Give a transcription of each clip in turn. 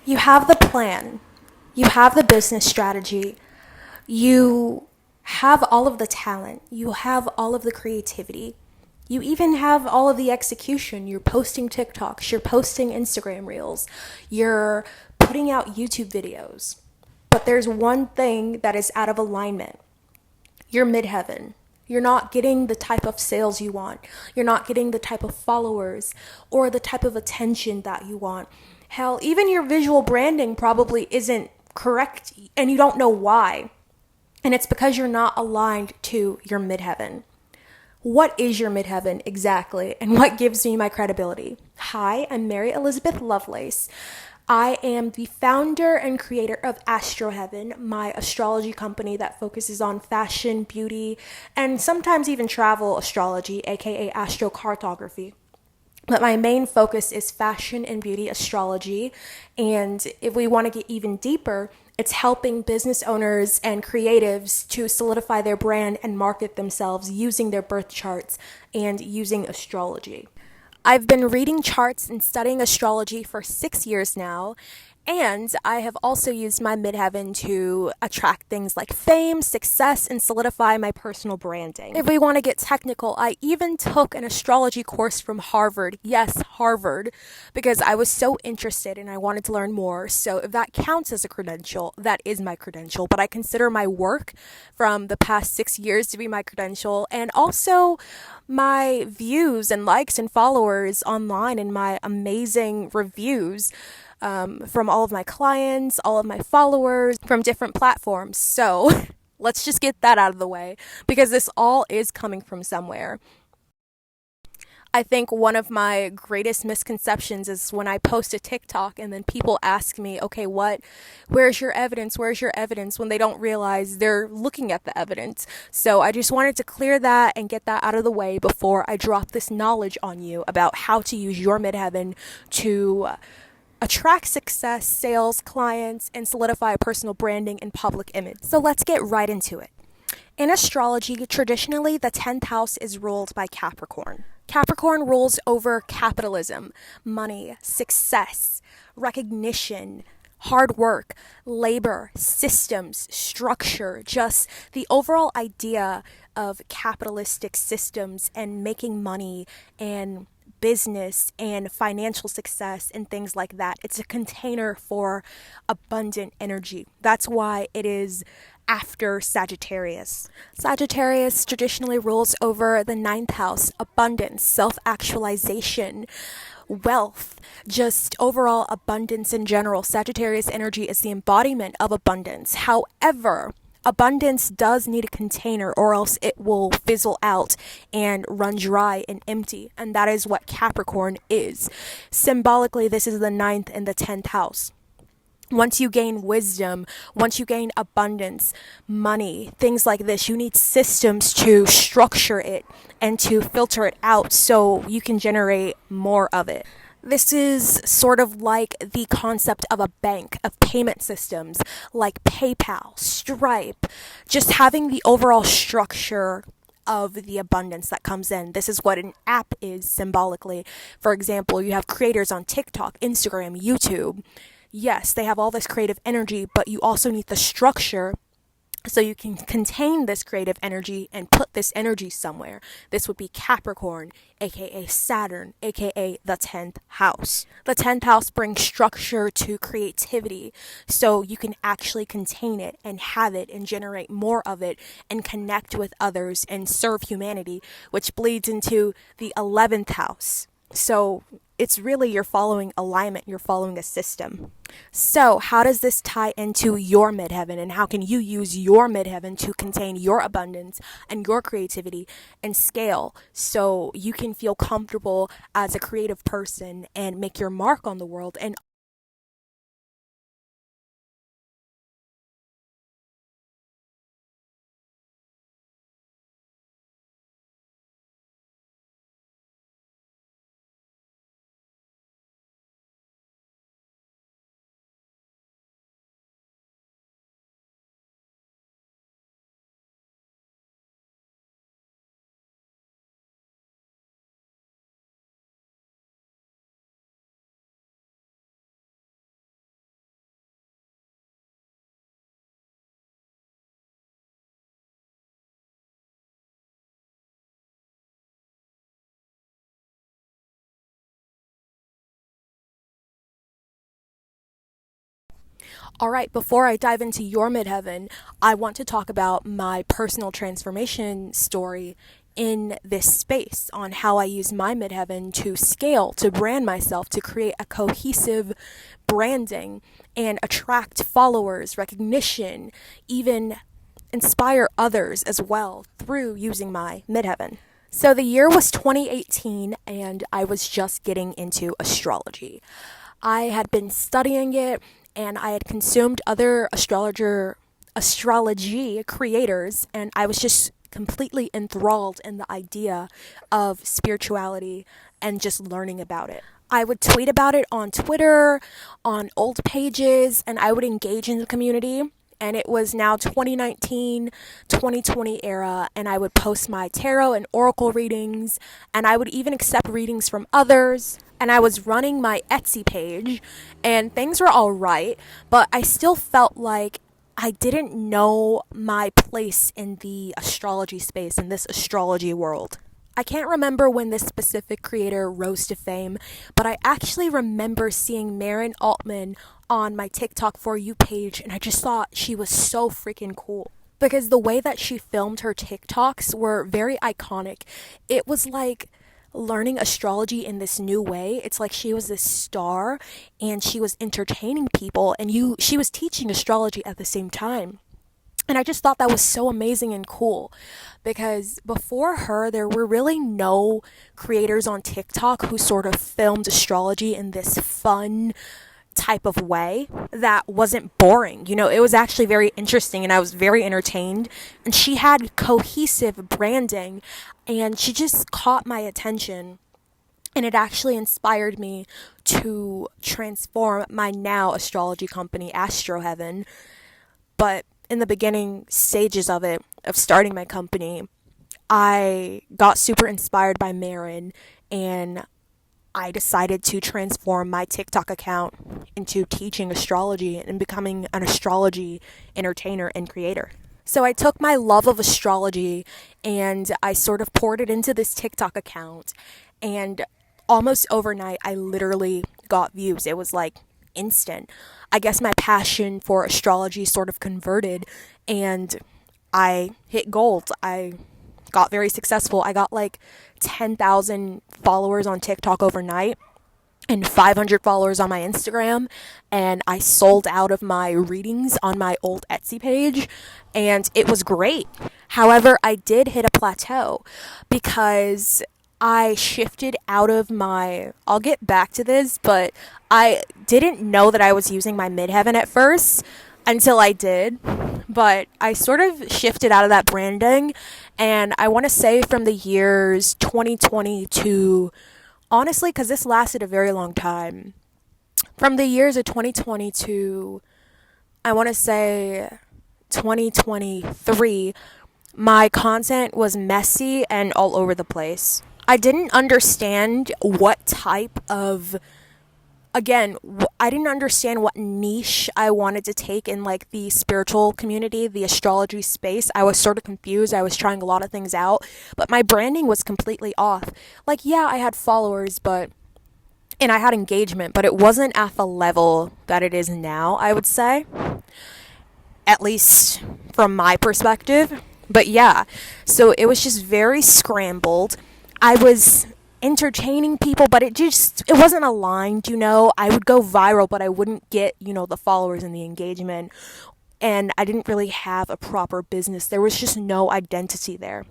You have the plan, you have the business strategy, you have all of the talent, you have all of the creativity, you even have all of the execution. You're posting TikToks, you're posting Instagram reels, you're putting out YouTube videos. But there's one thing that is out of alignment. You're midheaven. You're not getting the type of sales you want. You're not getting the type of followers or the type of attention that you want. Hell, even your visual branding probably isn't correct and you don't know why. And it's because you're not aligned to your midheaven. What is your midheaven exactly, and what gives me my credibility? Hi, I'm Mary Elizabeth Lovelace. I am the founder and creator of Heaven, my astrology company that focuses on fashion, beauty, and sometimes even travel astrology, aka astrocartography. But my main focus is fashion and beauty astrology. And if we want to get even deeper, it's helping business owners and creatives to solidify their brand and market themselves using their birth charts and using astrology. I've been reading charts and studying astrology for 6 years now, and I have also used my midheaven to attract things like fame, success, and solidify my personal branding. If we want to get technical, I even took an astrology course from Harvard. Yes, Harvard, because I was so interested and I wanted to learn more. So if that counts as a credential, that is my credential. But I consider my work from the past 6 years to be my credential, and also my views and likes and followers online and my amazing reviews from all of my clients, all of my followers from different platforms. So let's just get that out of the way because this all is coming from somewhere. I think one of my greatest misconceptions is when I post a TikTok and then people ask me, okay, where's your evidence? Where's your evidence? When they don't realize they're looking at the evidence. So I just wanted to clear that and get that out of the way before I drop this knowledge on you about how to use your midheaven to attract success, sales, clients, and solidify a personal branding and public image. So let's get right into it. In astrology, traditionally, the 10th house is ruled by Capricorn. Capricorn rules over capitalism, money, success, recognition, hard work, labor, systems, structure, just the overall idea of capitalistic systems and making money and business and financial success and things like that. It's a container for abundant energy. That's why it is after Sagittarius. Sagittarius traditionally rules over the 9th house, abundance, self-actualization, wealth, just overall abundance in general. Sagittarius energy is the embodiment of abundance. However, abundance does need a container or else it will fizzle out and run dry and empty. And that is what Capricorn is. Symbolically, this is the 9th and the 10th house. Once you gain wisdom, once you gain abundance, money, things like this, you need systems to structure it and to filter it out so you can generate more of it. This is sort of like the concept of a bank, of payment systems like PayPal, Stripe, just having the overall structure of the abundance that comes in. This is what an app is symbolically. For example, you have creators on TikTok, Instagram, YouTube. Yes, they have all this creative energy, but you also need the structure so you can contain this creative energy and put this energy somewhere. This would be Capricorn, aka Saturn, aka the 10th house. The 10th house brings structure to creativity so you can actually contain it and have it and generate more of it and connect with others and serve humanity, which bleeds into the 11th house. So it's really you're following alignment, you're following a system. So how does this tie into your midheaven, and how can you use your midheaven to contain your abundance and your creativity and scale so you can feel comfortable as a creative person and make your mark on the world and All right, before I dive into your midheaven, I want to talk about my personal transformation story in this space on how I use my midheaven to scale, to brand myself, to create a cohesive branding and attract followers, recognition, even inspire others as well through using my midheaven. So the year was 2018 and I was just getting into astrology. I had been studying it and I had consumed other astrology creators, and I was just completely enthralled in the idea of spirituality and just learning about it. I would tweet about it on Twitter, on old pages, and I would engage in the community. And it was now 2019, 2020 era, and I would post my tarot and oracle readings, and I would even accept readings from others. And I was running my Etsy page, and things were all right, but I still felt like I didn't know my place in the astrology space, in this astrology world. I can't remember when this specific creator rose to fame, but I actually remember seeing Marin Altman on my TikTok For You page, and I just thought she was so freaking cool. Because the way that she filmed her TikToks were very iconic. It was like learning astrology in this new way. It's like she was this star and she was entertaining people, and she was teaching astrology at the same time. And I just thought that was so amazing and cool, because before her, there were really no creators on TikTok who sort of filmed astrology in this fun type of way that wasn't boring. It was actually very interesting and I was very entertained. And she had cohesive branding and she just caught my attention. And it actually inspired me to transform my now astrology company, Astroheaven. But in the beginning stages of starting my company, I got super inspired by Marin, and I decided to transform my TikTok account into teaching astrology and becoming an astrology entertainer and creator. So I took my love of astrology and I sort of poured it into this TikTok account, and almost overnight I literally got views. It was like instant. I guess my passion for astrology sort of converted and I hit gold. I got very successful. I got like 10,000 followers on TikTok overnight and 500 followers on my Instagram, and I sold out of my readings on my old Etsy page, and it was great. However, I did hit a plateau because I shifted out of I'll get back to this, but I didn't know that I was using my midheaven at first until I did. But I sort of shifted out of that branding, and I want to say from the years 2020 to, honestly, because this lasted a very long time, from the years of 2020 to, I want to say 2023, my content was messy and all over the place. I didn't understand what type of, I didn't understand what niche I wanted to take in like the spiritual community, the astrology space. I was sort of confused. I was trying a lot of things out, but my branding was completely off. Like, yeah, I had followers, and I had engagement, but it wasn't at the level that it is now, I would say. At least from my perspective. But yeah, so it was just very scrambled. I was entertaining people, but it wasn't aligned. I would go viral, but I wouldn't get the followers and the engagement, and I didn't really have a proper business. There was just no identity there.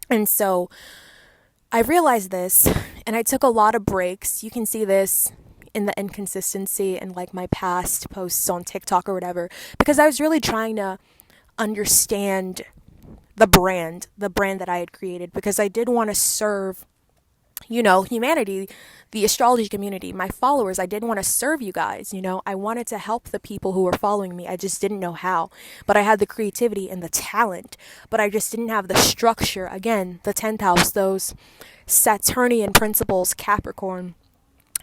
And so I realized this, and I took a lot of breaks. You can see this in the inconsistency in like my past posts on TikTok or whatever, because I was really trying to understand the brand that I had created, because I did want to serve, humanity, the astrology community, my followers. I did want to serve you guys, I wanted to help the people who were following me. I just didn't know how, but I had the creativity and the talent, but I just didn't have the structure. Again, the 10th house, those Saturnian principles, Capricorn.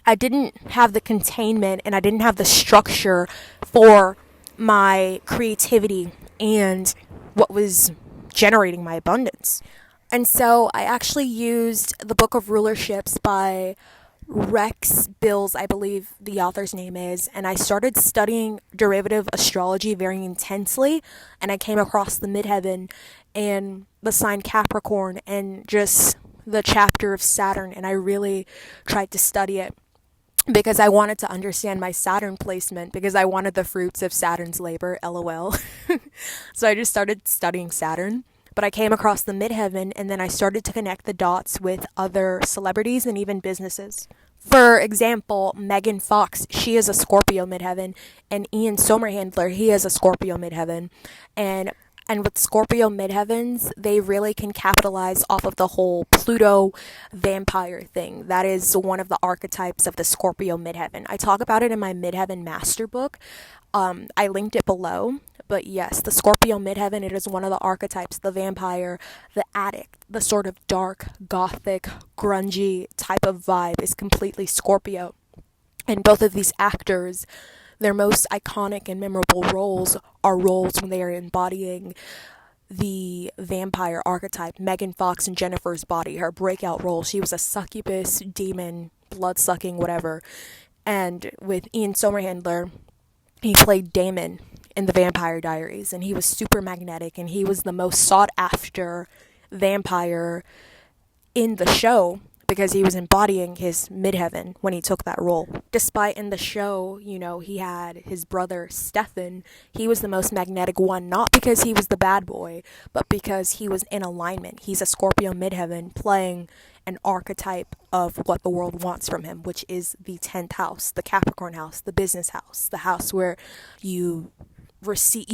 I didn't have the containment and I didn't have the structure for my creativity and what was generating my abundance. And so I actually used the Book of Rulerships by Rex Bills, I believe the author's name is, and I started studying derivative astrology very intensely, and I came across the Midheaven and the sign Capricorn and just the chapter of Saturn, and I really tried to study it because I wanted to understand my Saturn placement, because I wanted the fruits of Saturn's labor, lol. So I just started studying Saturn. But I came across the Midheaven, and then I started to connect the dots with other celebrities and even businesses. For example, Megan Fox, she is a Scorpio Midheaven, and Ian Somerhandler, he is a Scorpio Midheaven. And with Scorpio Midheavens, they really can capitalize off of the whole Pluto vampire thing. That is one of the archetypes of the Scorpio Midheaven. I talk about it in my Midheaven Master book. I linked it below. But yes, the Scorpio Midheaven, it is one of the archetypes, the vampire, the addict, the sort of dark, gothic, grungy type of vibe is completely Scorpio. And both of these actors, their most iconic and memorable roles are roles when they are embodying the vampire archetype. Megan Fox in Jennifer's Body, her breakout role, she was a succubus, demon, blood-sucking, whatever. And with Ian Somerhandler, he played Damon in the Vampire Diaries, and he was super magnetic, and he was the most sought after vampire in the show because he was embodying his midheaven when he took that role. Despite in the show, he had his brother Stefan, he was the most magnetic one, not because he was the bad boy, but because he was in alignment. He's a Scorpio midheaven playing an archetype of what the world wants from him, which is the 10th house, the Capricorn house, the business house, the house where you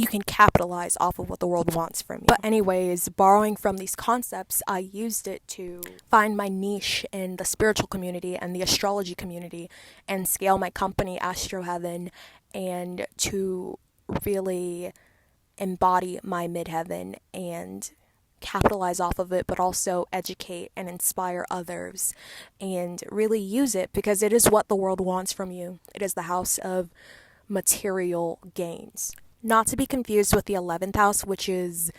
can capitalize off of what the world wants from you. But anyways, borrowing from these concepts, I used it to find my niche in the spiritual community and the astrology community and scale my company, Astro Heaven, and to really embody my midheaven and capitalize off of it, but also educate and inspire others and really use it because it is what the world wants from you. It is the house of material gains. Not to be confused with the 11th house, which is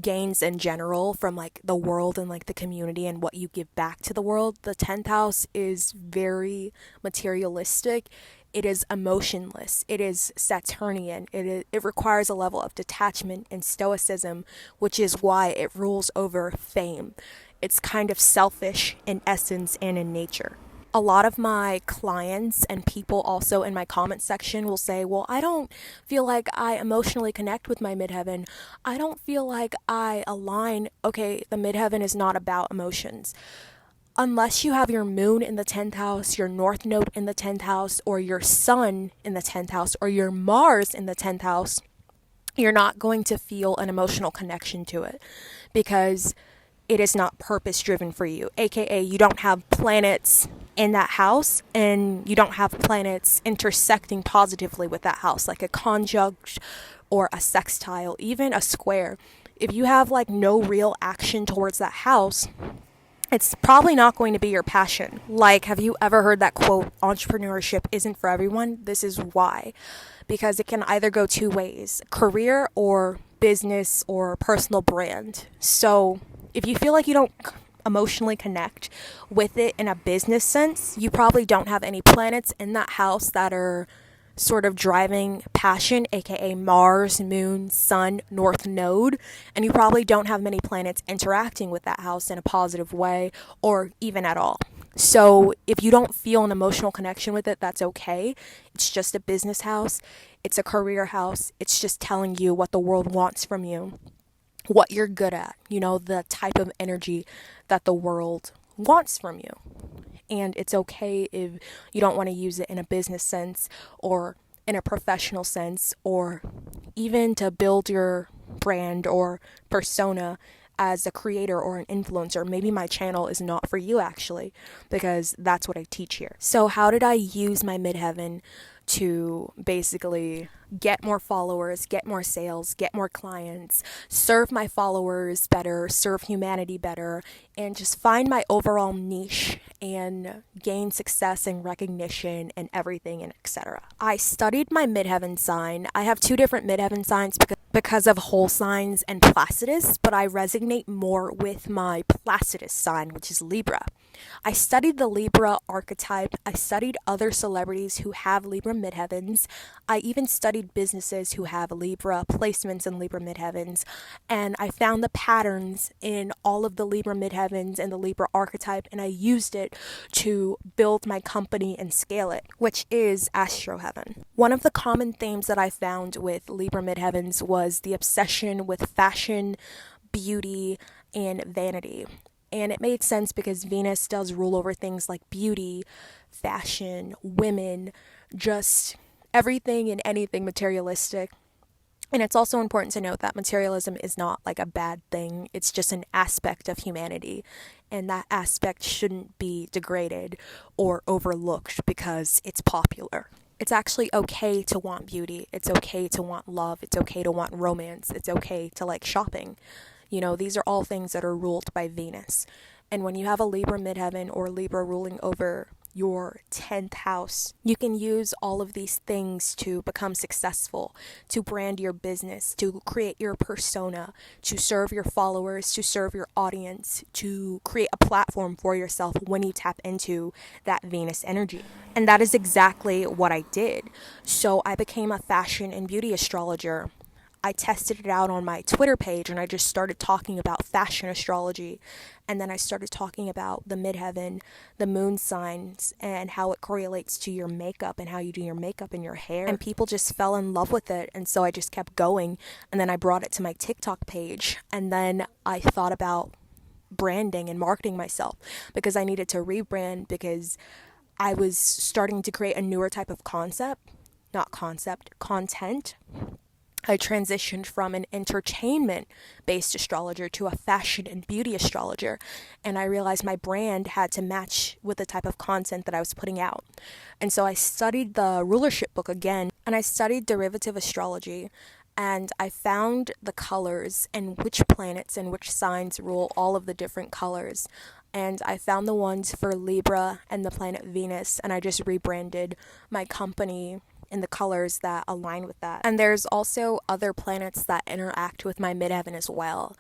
gains in general from like the world and like the community and what you give back to the world. The 10th house is very materialistic. It is emotionless. It is Saturnian. It requires a level of detachment and stoicism, which is why it rules over fame. It's kind of selfish in essence and in nature. A lot of my clients and people also in my comment section will say, well, I don't feel like I emotionally connect with my midheaven. I don't feel like I align. Okay, the midheaven is not about emotions. Unless you have your moon in the 10th house, your north node in the 10th house, or your sun in the 10th house, or your Mars in the 10th house, you're not going to feel an emotional connection to it because it is not purpose driven for you. AKA, you don't have planets in that house and you don't have planets intersecting positively with that house, like a conjunct or a sextile, even a square. If you have like no real action towards that house, it's probably not going to be your passion. Like, have you ever heard that quote, entrepreneurship isn't for everyone? This is why. Because it can either go two ways, career or business or personal brand. So if you feel like you don't emotionally connect with it in a business sense, you probably don't have any planets in that house that are sort of driving passion, aka Mars, Moon, Sun, North Node, and you probably don't have many planets interacting with that house in a positive way or even at all. So if you don't feel an emotional connection with it, that's okay. It's just a business house. It's a career house. It's just telling you what the world wants from you, what you're good at, the type of energy that the world wants from you. And it's okay if you don't want to use it in a business sense or in a professional sense or even to build your brand or persona as a creator or an influencer. Maybe my channel is not for you actually, because that's what I teach here. So how did I use my midheaven to basically get more followers, get more sales, get more clients, serve my followers better, serve humanity better, and just find my overall niche and gain success and recognition and everything and etc. I studied my midheaven sign. I have two different midheaven signs because of whole signs and Placidus, but I resonate more with my Placidus sign, which is Libra. I studied the Libra archetype. I studied other celebrities who have Libra midheavens. I even studied businesses who have Libra placements and Libra midheavens. And I found the patterns in all of the Libra midheavens and the Libra archetype, and I used it to build my company and scale it, which is Astro Heaven. One of the common themes that I found with Libra midheavens was the obsession with fashion, beauty, and vanity. And it made sense because Venus does rule over things like beauty, fashion, women, just everything and anything materialistic. And it's also important to note that materialism is not like a bad thing. It's just an aspect of humanity. And that aspect shouldn't be degraded or overlooked because it's popular. It's actually okay to want beauty. It's okay to want love. It's okay to want romance. It's okay to like shopping. You know, these are all things that are ruled by Venus. And when you have a Libra midheaven or Libra ruling over your 10th house, you can use all of these things to become successful, to brand your business, to create your persona, to serve your followers, to serve your audience, to create a platform for yourself when you tap into that Venus energy. And that is exactly what I did. So I became a fashion and beauty astrologer. I tested it out on my Twitter page and I just started talking about fashion astrology. And then I started talking about the midheaven, the moon signs, and how it correlates to your makeup and how you do your makeup and your hair. And people just fell in love with it. And so I just kept going. And then I brought it to my TikTok page. And then I thought about branding and marketing myself because I needed to rebrand because I was starting to create a newer type of content. I transitioned from an entertainment-based astrologer to a fashion and beauty astrologer, and I realized my brand had to match with the type of content that I was putting out. And so I studied the rulership book again, and I studied derivative astrology, and I found the colors and which planets and which signs rule all of the different colors. And I found the ones for Libra and the planet Venus, and I just rebranded my company in the colors that align with that. And there's also other planets that interact with my midheaven as well.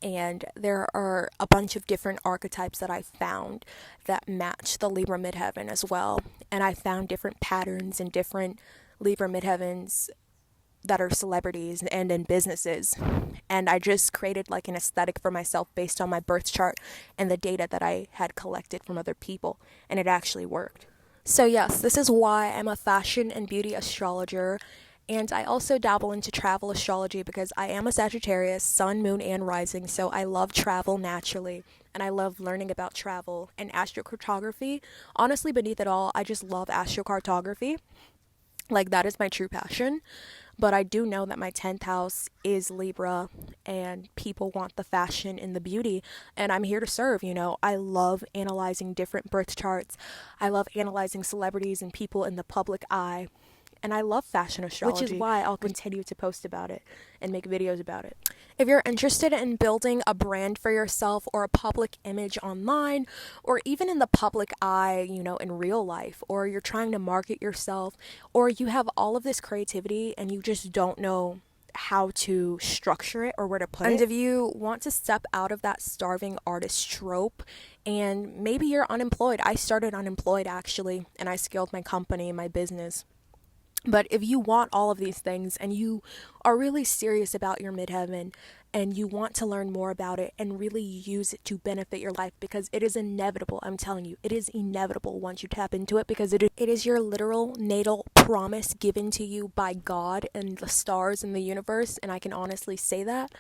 And there are a bunch of different archetypes that I found that match the Libra midheaven as well. And I found different patterns in different Libra midheavens that are celebrities and in businesses. And I just created like an aesthetic for myself based on my birth chart and the data that I had collected from other people. And it actually worked. So yes, this is why I'm a fashion and beauty astrologer, and I also dabble into travel astrology because I am a Sagittarius, sun, moon, and rising, so I love travel naturally, and I love learning about travel and astrocartography. Honestly, beneath it all, I just love astrocartography. Like, that is my true passion. But I do know that my 10th house is Libra and people want the fashion and the beauty, and I'm here to serve. You know, I love analyzing different birth charts. I love analyzing celebrities and people in the public eye. And I love fashion astrology, which is why I'll continue to post about it and make videos about it. If you're interested in building a brand for yourself or a public image online, or even in the public eye, you know, in real life, or you're trying to market yourself, or you have all of this creativity and you just don't know how to structure it or where to put it. And if you want to step out of that starving artist trope, and maybe you're unemployed. I started unemployed actually, and I scaled my company, my business. But if you want all of these things and you are really serious about your midheaven and you want to learn more about it and really use it to benefit your life, because it is inevitable, I'm telling you, it is inevitable once you tap into it, because it is your literal natal promise given to you by God and the stars and the universe, and I can honestly say that,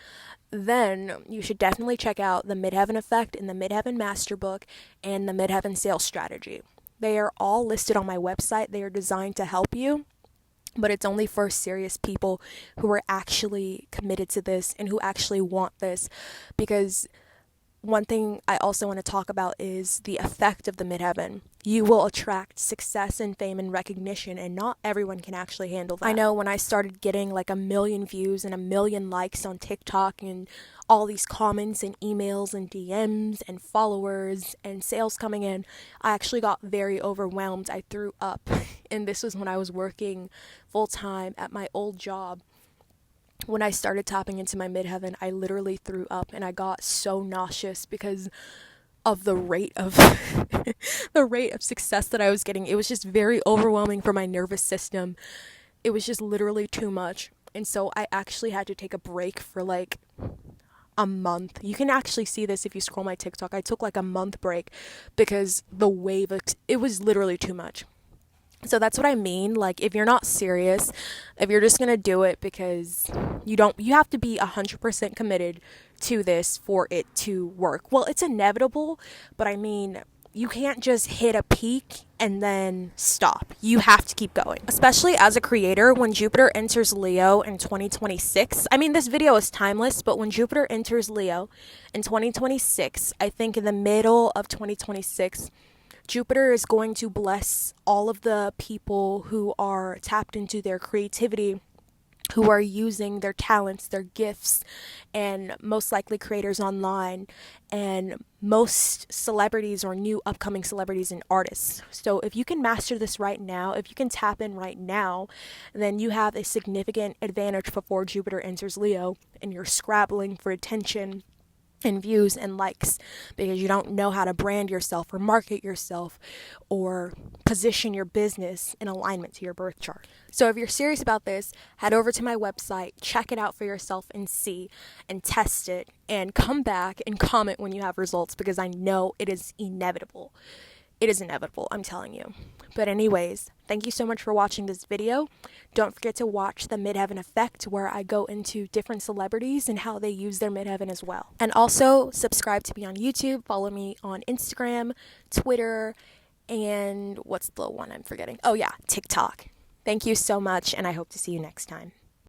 then you should definitely check out the Midheaven Effect and the Midheaven Master Book and the Midheaven Sales Strategy. They are all listed on my website. They are designed to help you. But it's only for serious people who are actually committed to this and who actually want this. Because one thing I also want to talk about is the effect of the midheaven. You will attract success and fame and recognition, and not everyone can actually handle that. I know when I started getting like 1 million views and 1 million likes on TikTok and all these comments and emails and DMs and followers and sales coming in, I actually got very overwhelmed. I threw up. And this was when I was working full-time at my old job. when I started tapping into my midheaven, I literally threw up and I got so nauseous because of the rate of the rate of success that I was getting. It was just very overwhelming for my nervous system. It was just literally too much. And so I actually had to take a break for like a month. You can actually see this if you scroll my TikTok. I took like a month break because the wave, it was literally too much. So that's what I mean. Like, if you're not serious, if you're just going to do it because you have to be 100% committed to this for it to work. Well, it's inevitable, but I mean, you can't just hit a peak and then stop. You have to keep going. Especially as a creator, when Jupiter enters Leo in 2026. I mean, this video is timeless, but when Jupiter enters Leo in 2026, I think in the middle of 2026, Jupiter is going to bless all of the people who are tapped into their creativity, who are using their talents, their gifts, and most likely creators online, and most celebrities or new upcoming celebrities and artists. So if you can master this right now, if you can tap in right now, then you have a significant advantage before Jupiter enters Leo and you're scrabbling for attention and views and likes because you don't know how to brand yourself or market yourself or position your business in alignment to your birth chart. So if you're serious about this, head over to my website, check it out for yourself and see and test it, and come back and comment when you have results, because I know it is inevitable. It is inevitable, I'm telling you. But anyways, thank you so much for watching this video. Don't forget to watch the Midheaven Effect, where I go into different celebrities and how they use their midheaven as well. And also subscribe to me on YouTube, follow me on Instagram, Twitter, and what's the one I'm forgetting? Oh yeah, TikTok. Thank you so much, and I hope to see you next time.